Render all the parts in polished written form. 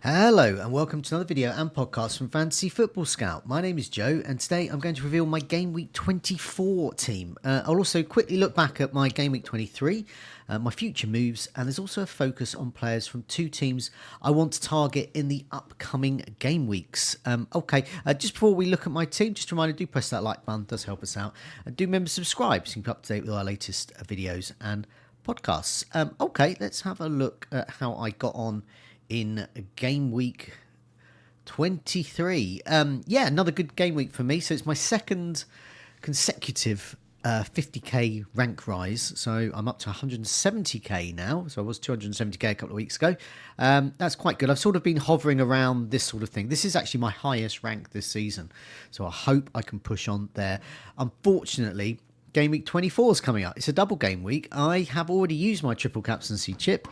Hello and welcome to another video and podcast from Fantasy Football Scout. My name is Joe and today I'm going to reveal my Game Week 24 team. I'll also quickly look back at my Game Week 23, my future moves, and there's also a focus on players from two teams I want to target in the upcoming game weeks. Just before we look at my team, just a reminder, do press that like button, it does help us out. And do remember to subscribe so you can be up to date with our latest videos and podcasts. Let's have a look at how I got on in Game Week 23. Another good game week for me. So it's my second consecutive 50k rank rise. So I'm up to 170k now. So I was 270k a couple of weeks ago. That's quite good. I've sort of been hovering around this sort of thing. This is actually my highest rank this season. So I hope I can push on there. Unfortunately, Game Week 24 is coming up. It's a double game week. I have already used my triple captaincy chip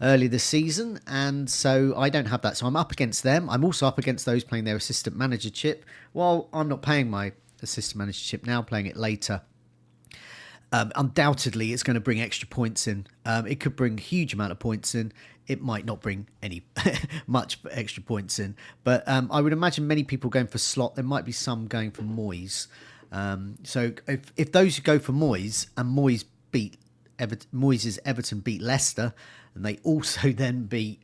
early this season, and so I don't have that. So I'm up against them. I'm also up against those playing their assistant manager chip. Well, I'm not playing my assistant manager chip now, playing it later. Undoubtedly, it's going to bring extra points in. It could bring a huge amount of points in. It might not bring any much extra points in. But I would imagine many people going for slot. There might be some going for Moyes. So if those who go for Moyes and Moyes beat Moyes' Everton beat Leicester, and they also then beat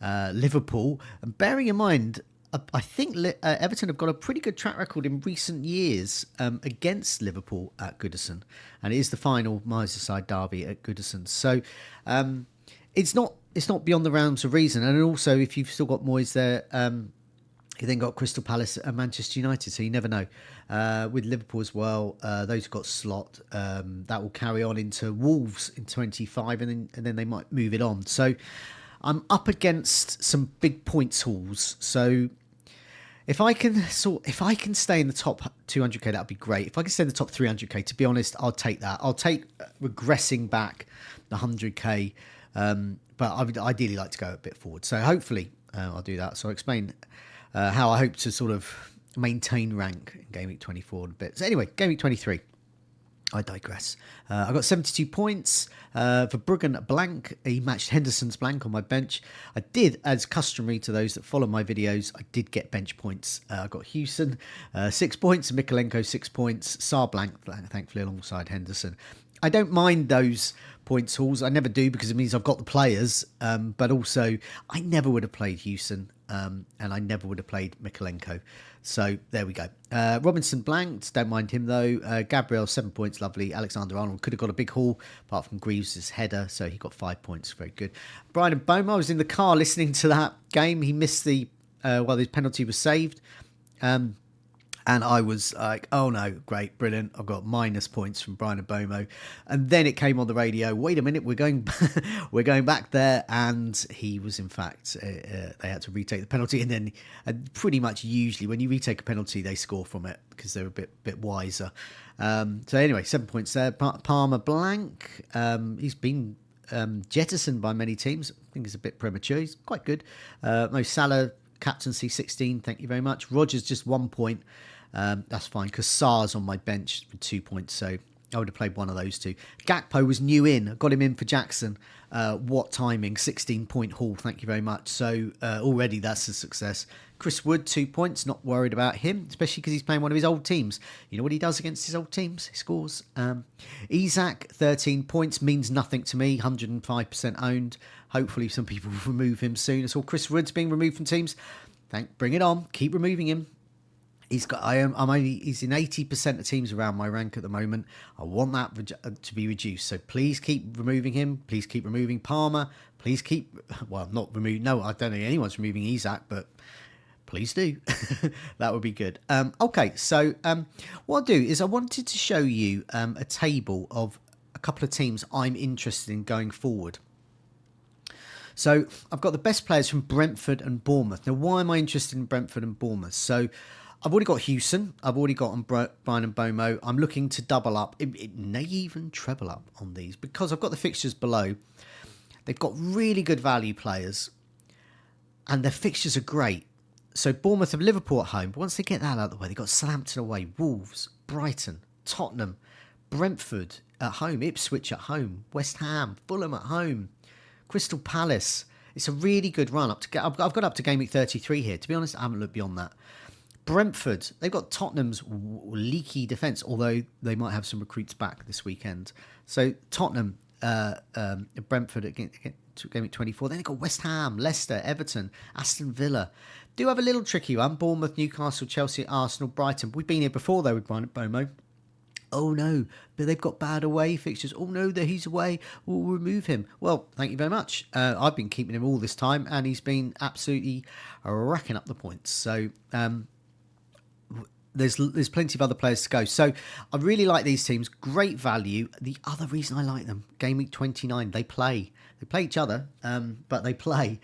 Liverpool, and bearing in mind, I think Everton have got a pretty good track record in recent years against Liverpool at Goodison, and it is the final Merseyside derby at Goodison. So it's not beyond the realms of reason. And also, if you've still got Moyes there. You then got Crystal Palace and Manchester United, so you never know. With Liverpool as well, those who've got slot, that will carry on into Wolves in 25, and then they might move it on. So I'm up against some big points hauls. So if I can stay in the top 200k, that'd be great. If I can stay in the top 300k, to be honest, I'll take that. I'll take regressing back the 100k, but I would ideally like to go a bit forward. So hopefully I'll do that. So I'll explain how I hope to sort of maintain rank in Game Week 24 in a bit. So anyway, Game Week 23. I digress. I got 72 points for Bruggen blank. He matched Henderson's blank on my bench. I did, as customary to those that follow my videos, I did get bench points. I got Hewson 6 points, Mikalenko 6 points, Sarr blank, thankfully, alongside Henderson. I don't mind those points hauls. I never do because it means I've got the players. But also, I never would have played Hewson. And I never would have played Mikalenko. So there we go. Robinson blanked. Don't mind him though. Gabriel 7 points. Lovely. Alexander Arnold could have got a big haul apart from Greaves' header. So he got 5 points. Very good. BRE and BOU. I was in the car listening to that game. He missed the while his penalty was saved. And I was like, oh no, great, brilliant. I've got minus points from BRE and BOU. And then it came on the radio, wait a minute, we're going back there. And he was, in fact, they had to retake the penalty. And then pretty much usually when you retake a penalty, they score from it because they're a bit wiser. So anyway, 7 points there. Palmer blank. He's been jettisoned by many teams. I think it's a bit premature. He's quite good. Mo Salah, captaincy 16, thank you very much. Rogers just 1 point. That's fine because Sarr's on my bench with 2 points, so I would have played one of those two. Gakpo was new in. I got him in for Jackson. What timing? 16-point haul. Thank you very much. So already that's a success. Chris Wood, 2 points. Not worried about him, especially because he's playing one of his old teams. You know what he does against his old teams? He scores. Isaac, 13 points. Means nothing to me. 105% owned. Hopefully some people will remove him soon. I saw Chris Wood's being removed from teams. Bring it on. Keep removing him. He's in 80% of teams around my rank at the moment. I want that to be reduced. So please keep removing him. Please keep removing Palmer. Please keep, not remove. No, I don't think anyone's removing Isaac, but please do. That would be good. So what I'll do is I wanted to show you a table of a couple of teams I'm interested in going forward. So I've got the best players from Brentford and Bournemouth. Now, why am I interested in Brentford and Bournemouth? So I've already got Hewson. I've already got on BRE and BOU. I'm looking to double up. It may even treble up on these because I've got the fixtures below. They've got really good value players and their fixtures are great. So Bournemouth have Liverpool at home. But once they get that out of the way, they've got Southampton away, Wolves, Brighton, Tottenham, Brentford at home, Ipswich at home, West Ham, Fulham at home, Crystal Palace, It's a really good run up to. I've got up to game week 33 here. To be honest, I haven't looked beyond that. Brentford, they've got Tottenham's leaky defence, although they might have some recruits back this weekend. So Tottenham, Brentford again game week 24. Then they've got West Ham, Leicester, Everton, Aston Villa. Do have a little tricky one. Bournemouth, Newcastle, Chelsea, Arsenal, Brighton. We've been here before though with Brian Bomo. Oh no, but they've got bad away fixtures. Oh no, that he's away. We'll remove him. Well, thank you very much. I've been keeping him all this time, and he's been absolutely racking up the points. So there's plenty of other players to go. So I really like these teams. Great value. The other reason I like them, game week 29, they play each other, but they play.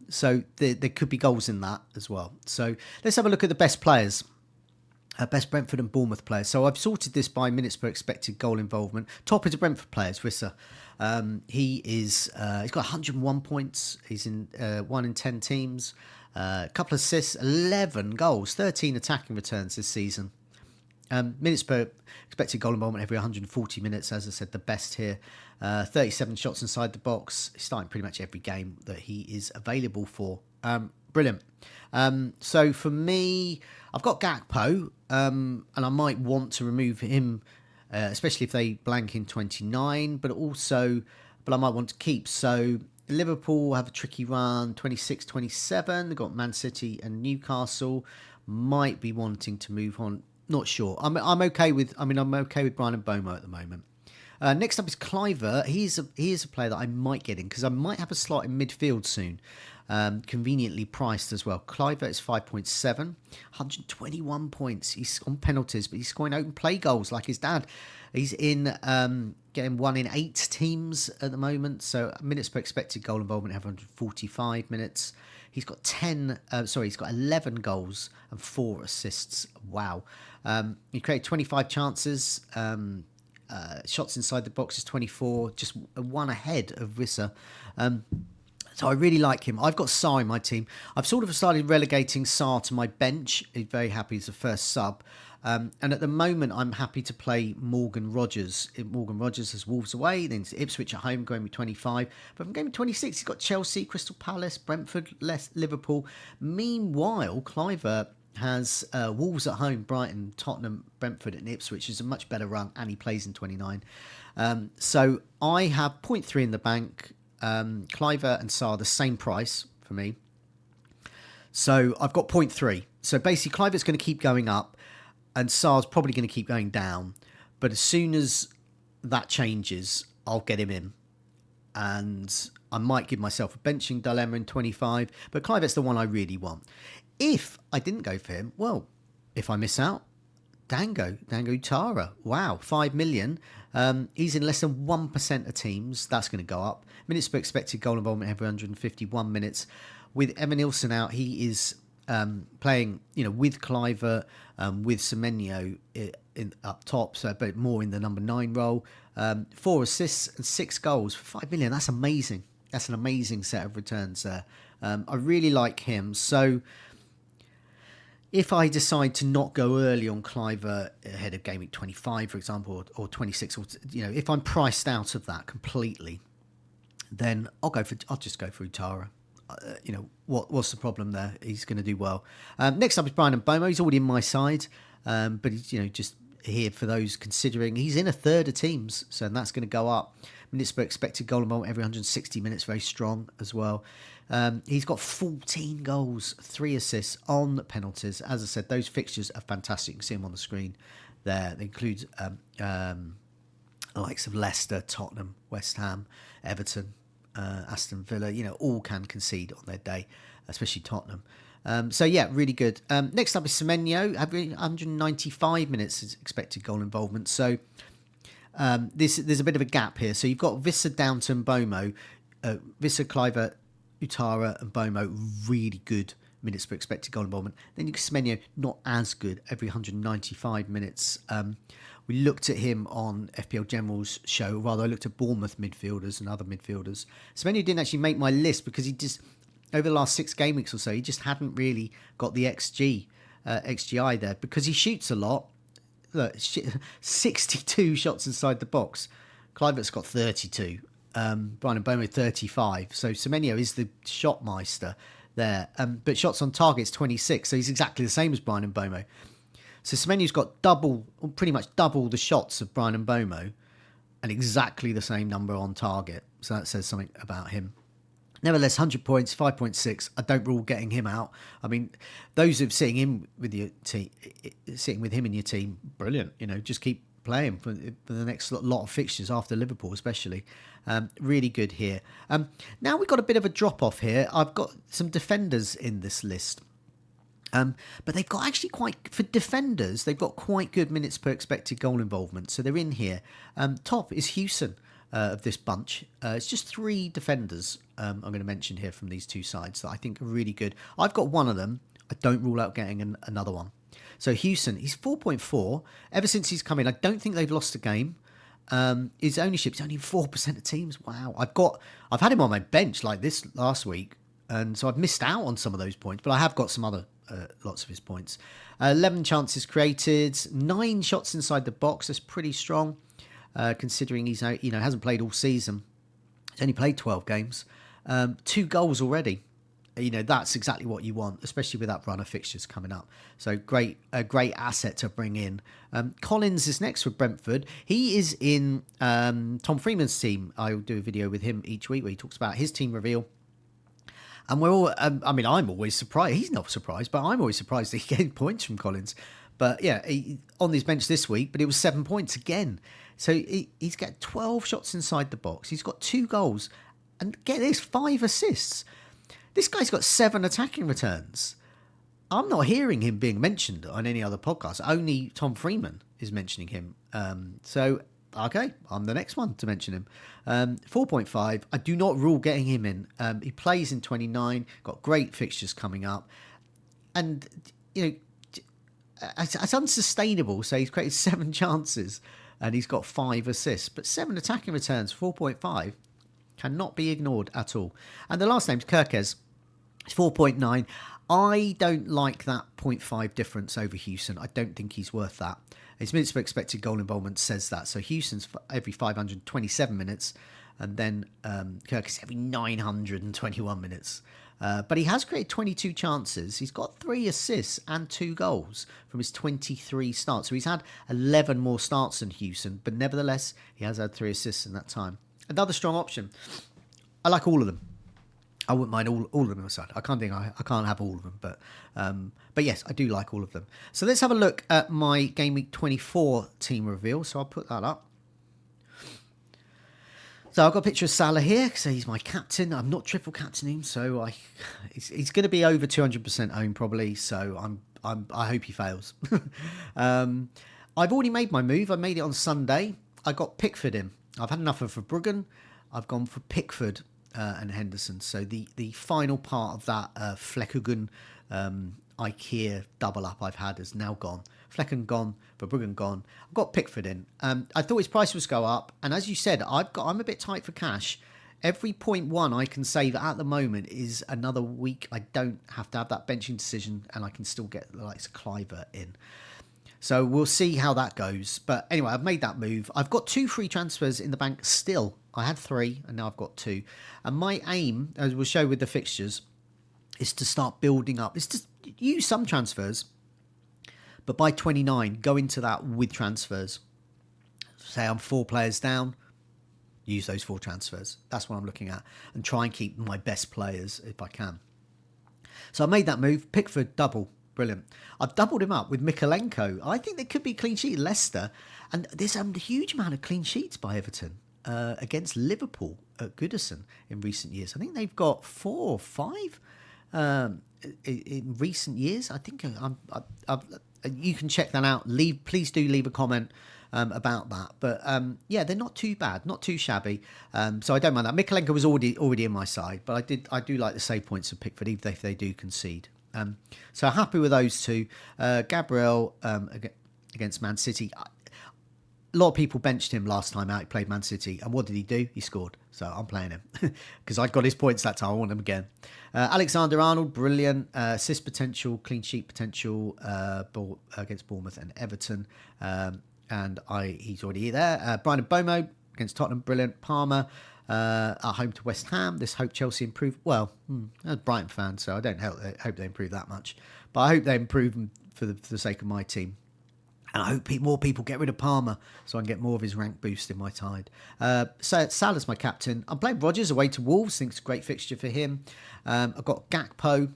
So there could be goals in that as well. So let's have a look at the best players. Best Brentford and Bournemouth players. So I've sorted this by minutes per expected goal involvement. Top is the Brentford players, Visser. He's got 101 points. He's in 1 in 10 teams. A couple of assists, 11 goals, 13 attacking returns this season. Minutes per expected goal involvement every 140 minutes. As I said, the best here. 37 shots inside the box. He's starting pretty much every game that he is available for. Brilliant. So for me, I've got Gakpo, and I might want to remove him, especially if they blank in 29, but I might want to keep. So Liverpool have a tricky run, 26, 27. They've got Man City and Newcastle. Might be wanting to move on. Not sure. I'm okay with Brian and Bomo at the moment. Next up is Cliver. He is a player that I might get in because I might have a slot in midfield soon. Conveniently priced as well. Cliver is 5.7, 121 points. He's on penalties, but he's scoring open play goals like his dad. He's in getting 1 in 8 teams at the moment. So minutes per expected goal involvement, 145 minutes. He's got 11 goals and 4 assists. Wow. He created 25 chances. Shots inside the box is 24, just 1 ahead of Visser. So I really like him. I've got Sarr in my team. I've sort of started relegating Sarr to my bench. He's very happy as a first sub. And at the moment, I'm happy to play Morgan Rogers. Morgan Rogers has Wolves away, then Ipswich at home, going with 25. But from game 26, he's got Chelsea, Crystal Palace, Brentford, Liverpool. Meanwhile, Cliver has Wolves at home, Brighton, Tottenham, Brentford and Ipswich. Is a much better run, and he plays in 29. So I have 0.3 in the bank. Cliver and Sarr the same price for me. So I've got 0.3. So basically Cliver's going to keep going up and Sarr's probably going to keep going down. But as soon as that changes, I'll get him in. And I might give myself a benching dilemma in 25. But Cliver's the one I really want. If I didn't go for him, well, if I miss out, Dango Utara. Wow, 5 million. He's in less than 1% of teams. That's going to go up. Minutes per expected goal involvement every 151 minutes. With Emma Nielsen out, he is playing, with Cliver, with Semenyo up top, so but more in the number 9 role. 4 assists and 6 goals for 5 million. That's amazing. That's an amazing set of returns there. I really like him. So if I decide to not go early on Cliver ahead of game week 25, for example, or 26, or if I'm priced out of that completely, then I'll just go for Utara. What's the problem there? He's going to do well. Next up is Brian and Bomo. He's already in my side, but he's just here for those considering. He's in a third of teams, so that's going to go up. Minutes per expected goal involvement every 160 minutes, very strong as well. He's got 14 goals, 3 assists on penalties. As I said, those fixtures are fantastic. You can see them on the screen there. They include the likes of Leicester, Tottenham, West Ham, Everton, Aston Villa. All can concede on their day, especially Tottenham. Really good. Next up is Semenyo, having 195 minutes is expected goal involvement. So there's a bit of a gap here. So you've got Visser, Downton, Bomo, Visser, Cliver, Utara and Bomo, really good minutes per expected goal involvement. Then you can Semenyo, not as good, every 195 minutes. We looked at him on FPL General's show, rather I looked at Bournemouth midfielders and other midfielders. Semenyo didn't actually make my list because he just, over the last 6 game weeks or so, he just hadn't really got the XGI there because he shoots a lot. Look, 62 shots inside the box. Clivert's got 32. Brian Mbeumo 35. So Semenyo is the shot meister there. But shots on target's 26. So he's exactly the same as Brian Mbeumo. So Semenyo's got pretty much double the shots of Brian Mbeumo and exactly the same number on target. So that says something about him. Nevertheless, 100 points, 5.6. I don't rule getting him out. I mean, those of sitting him with your team, sitting with him in your team, brilliant. You know, just keep playing for the next lot of fixtures after Liverpool, especially. Really good here. Now we've got a bit of a drop off here. I've got some defenders in this list. But they've got actually for defenders, they've got quite good minutes per expected goal involvement. So they're in here. Top is Hewson of this bunch. It's just 3 defenders I'm going to mention here from these two sides that I think are really good. I've got one of them. I don't rule out getting another one. So Hewson, he's 4.4. Ever since he's come in, I don't think they've lost a game. His ownership's only 4% of teams. Wow. I've had him on my bench like this last week, and so I've missed out on some of those points, but I have got some other lots of his points. 11 chances created, 9 shots inside the box. That's pretty strong, considering he's hasn't played all season. He's only played 12 games. 2 goals already. That's exactly what you want, especially with that run of fixtures coming up. So a great asset to bring in. Collins is next for Brentford. He is in Tom Freeman's team. I'll do a video with him each week where he talks about his team reveal. And we're all, I'm always surprised. He's not surprised, but I'm always surprised that he gained points from Collins. But yeah, on his bench this week, but it was 7 points again. So he's got 12 shots inside the box. He's got 2 goals. And get this, 5 assists. This guy's got 7 attacking returns. I'm not hearing him being mentioned on any other podcast. Only Tom Freeman is mentioning him. Okay, I'm the next one to mention him. 4.5. I do not rule getting him in. He plays in 29. Got great fixtures coming up. And, it's unsustainable. So he's created 7 chances and he's got 5 assists. But 7 attacking returns, 4.5. Cannot be ignored at all. And the last name's Kirkes. It's 4.9. I don't like that 0.5 difference over Hewson. I don't think he's worth that. His minutes per expected goal involvement says that. So Hewson's every 527 minutes, and then Kirkes every 921 minutes. But he has created 22 chances. He's got 3 assists and 2 goals from his 23 starts. So he's had 11 more starts than Hewson, but nevertheless, he has had 3 assists in that time. Another strong option. I like all of them. I wouldn't mind all of them on the side. I can't have all of them, but yes, I do like all of them. So let's have a look at my Gameweek 24 team reveal. So I'll put that up. So I've got a picture of Salah here, so he's my captain. I'm not triple captaining, so he's going to be over 200% owned probably. So I hope he fails. I've already made my move. I made it on Sunday. I got Pickford in. I've had enough of Verbruggen. I've gone for Pickford and Henderson. So the final part of that Fleckergun IKEA double up I've had is now gone. Flecken gone, Verbruggen gone. I've got Pickford in. I thought his price was go up, and as you said, I'm a bit tight for cash. Every 0.1 I can save at the moment is another week. I don't have to have that benching decision, and I can still get the likes of Cliver in. So we'll see how that goes. But anyway, I've made that move. I've got 2 free transfers in the bank still. I had 3 and now I've got 2. And my aim, as we'll show with the fixtures, is to start building up. It's to use some transfers, but by 29, go into that with transfers. Say I'm 4 players down, use those 4 transfers. That's what I'm looking at. And try and keep my best players if I can. So I made that move. Pickford double. Brilliant. I've doubled him up with Mikalenko. I think there could be clean sheet Leicester. And there's a huge amount of clean sheets by Everton against Liverpool at Goodison in recent years. I think they've got 4 or 5 in recent years. I think you can check that out. Please do leave a comment about that. But yeah, they're not too bad, not too shabby. So I don't mind that. Mikalenko was already in my side, but I do like the save points of Pickford, even if they do concede. So happy with those 2. Gabriel against Man City. A lot of people benched him last time out. He played Man City. And what did he do? He scored. So I'm playing him because I got his points that time. I want him again. Alexander-Arnold, brilliant. Assist potential, clean sheet potential against Bournemouth and Everton. And he's already there. Brian Mbeumo against Tottenham, brilliant. Palmer, At home to West Ham. This hope Chelsea improve. Well, I'm a Brighton fan, so I don't hope they improve that much. But I hope they improve for the sake of my team. And I hope more people get rid of Palmer so I can get more of his rank boost in my tide. So Salah's my captain. I'm playing Rodgers away to Wolves. Think it's a great fixture for him. I've got Gakpo.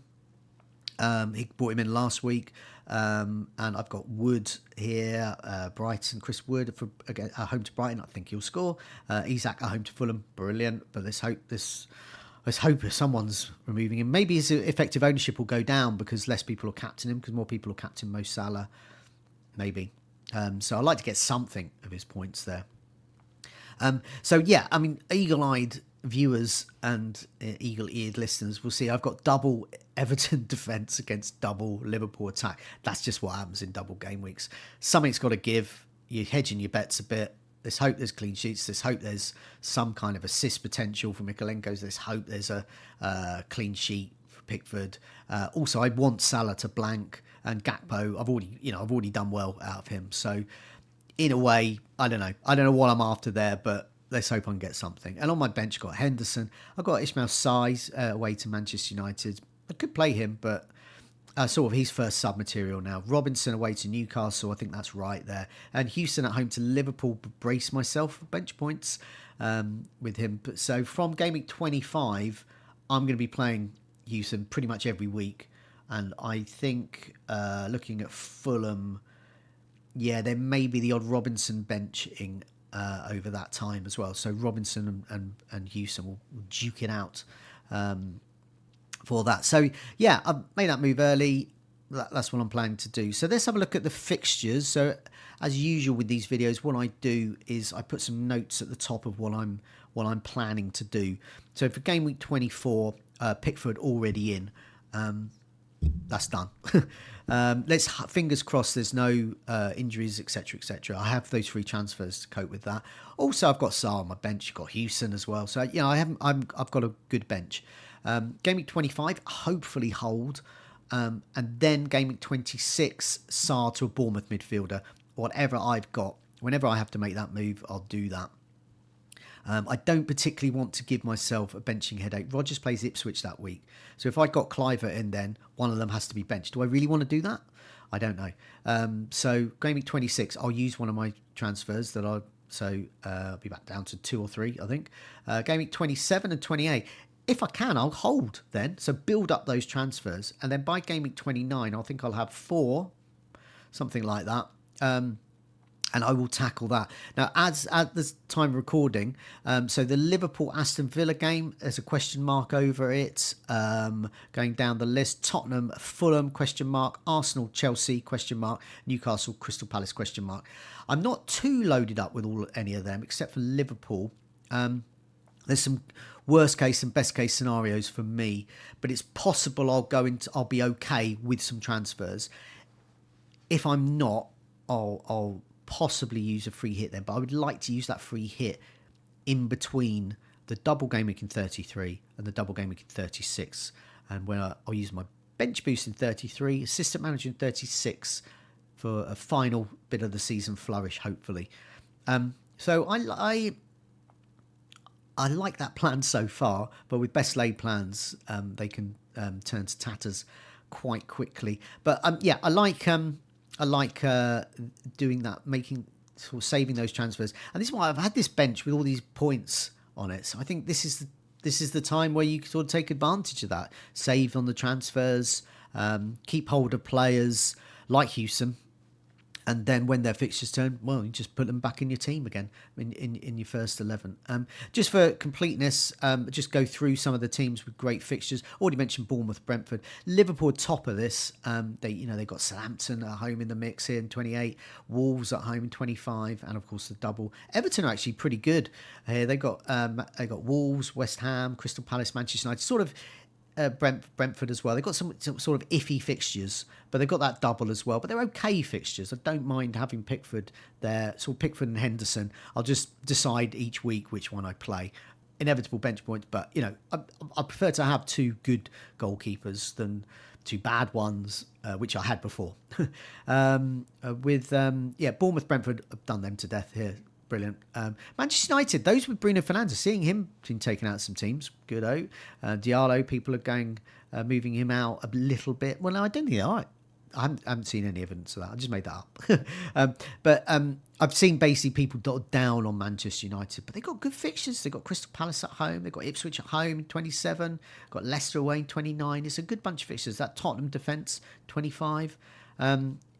He brought him in last week. And I've got Wood here, Brighton, Chris Wood at home to Brighton. I think he'll score. Isak at home to Fulham, brilliant. But let's hope if someone's removing him. Maybe his effective ownership will go down because less people will captain him, because more people will captain Mo Salah. Maybe. So I'd like to get something of his points there. So yeah, I mean, eagle-eyed viewers and eagle-eared listeners will see I've got double Everton defence against double Liverpool attack. That's just what happens in double game weeks. Something's got to give. You're hedging your bets a bit. Let's hope there's clean sheets. Let's hope there's some kind of assist potential for Mykolenko's. Let's hope there's a clean sheet for Pickford. Also, I want Salah to blank, and Gakpo. I've already done well out of him. So, in a way, I don't know what I'm after there, but let's hope I can get something. And on my bench, I've got Henderson. I've got Ismail Saiz away to Manchester United. I could play him, but sort of his first sub material now. Robinson away to Newcastle. I think that's right there. And Houston at home to Liverpool. Brace myself for bench points with him. So from game week 25, I'm going to be playing Houston pretty much every week. And I think looking at Fulham, yeah, there may be the odd Robinson benching over that time as well. So Robinson and Houston will duke it out for that. So yeah, I made that move early. That's what I'm planning to do. So let's have a look at the fixtures. So as usual with these videos, what I do is I put some notes at the top of what I'm planning to do. So for game week 24, Pickford already in. That's done. Let's fingers crossed there's no injuries, etc., etc. I have those free transfers to cope with that. Also, I've got Saar on my bench. I've got Houston as well. So I've got a good bench. Game week 25, hopefully hold, and then game week 26, Saar to a Bournemouth midfielder. Whatever I've got, whenever I have to make that move, I'll do that. I don't particularly want to give myself a benching headache. Rodgers plays Ipswich that week. So if I got Cliver in, then one of them has to be benched. Do I really want to do that? I don't know. So game week 26, I'll use one of my transfers that I'll be back down to 2 or 3, I think. Game week 27 and 28. If I can, I'll hold then. So build up those transfers. And then by game week 29, I think I'll have 4, something like that. And I will tackle that. Now, at the time of recording, so the Liverpool-Aston Villa game, there's a question mark over it. Going down the list, Tottenham, Fulham, question mark. Arsenal, Chelsea, question mark. Newcastle, Crystal Palace, question mark. I'm not too loaded up with any of them, except for Liverpool. There's some worst case and best case scenarios for me, but it's possible I'll be okay with some transfers. If I'm not, I'll possibly use a free hit then, but I would like to use that free hit in between the double game week in 33 and the double game week in 36, and when I'll use my bench boost in 33, assistant manager in 36 for a final bit of the season flourish, hopefully. So I like that plan so far, but with best laid plans, they can turn to tatters quite quickly. But yeah, I like doing that, saving those transfers, and this is why I've had this bench with all these points on it. So I think this is the time where you sort of take advantage of that, save on the transfers, keep hold of players like Houston, and then when their fixtures turn, well, you just put them back in your team again in your first 11. Just for completeness, just go through some of the teams with great fixtures. Already mentioned Bournemouth, Brentford, Liverpool top of this. They got Southampton at home in the mix here in 28, Wolves at home in 25, and of course the double. Everton are actually pretty good here. They got Wolves, West Ham, Crystal Palace, Manchester United. Sort of. Brentford as well. They've got some sort of iffy fixtures, but they've got that double as well. But they're okay fixtures. I don't mind having Pickford there. So Pickford and Henderson. I'll just decide each week which one I play. Inevitable bench points, but I prefer to have 2 good goalkeepers than 2 bad ones, which I had before. Bournemouth, Brentford, I've done them to death here. Brilliant. Manchester United, those with Bruno Fernandes, seeing him being taken out of some teams, good out. Diallo, people are going, moving him out a little bit. Well, no, I don't think they are. I haven't seen any evidence of that. I just made that up. But I've seen basically people dotted down on Manchester United, but they've got good fixtures. They've got Crystal Palace at home. They've got Ipswich at home in 27. Got Leicester away in 29. It's a good bunch of fixtures. That Tottenham defence, 25.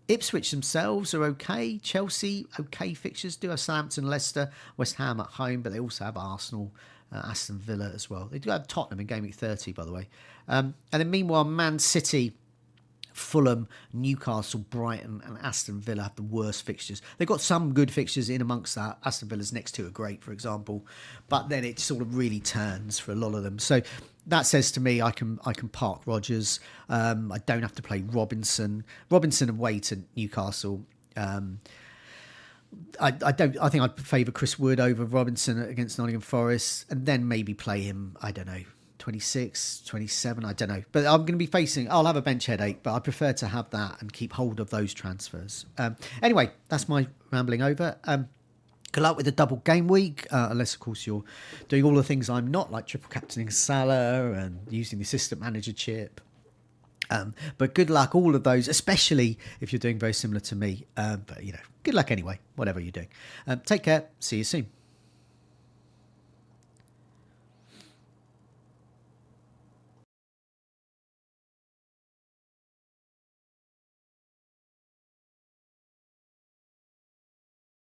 Ipswich themselves are okay. Chelsea, okay fixtures. Do have Southampton, Leicester, West Ham at home, but they also have Arsenal, Aston Villa as well. They do have Tottenham in Gameweek 30, by the way. And then meanwhile, Man City, Fulham, Newcastle, Brighton and Aston Villa have the worst fixtures. They've got some good fixtures in amongst that. Aston Villa's next two are great, for example. But then it sort of really turns for a lot of them. So that says to me I can park Rodgers. I don't have to play Robinson. Robinson away to Newcastle. I think I'd favour Chris Wood over Robinson against Nottingham Forest, and then maybe play him, I don't know, 26, 27, I don't know. But I'm going to be I'll have a bench headache, but I prefer to have that and keep hold of those transfers. Anyway, that's my rambling over. Good luck with the double game week, unless, of course, you're doing all the things I'm not, like triple captaining Salah and using the assistant manager chip. But good luck, all of those, especially if you're doing very similar to me. But, good luck anyway, whatever you're doing. Take care. See you soon.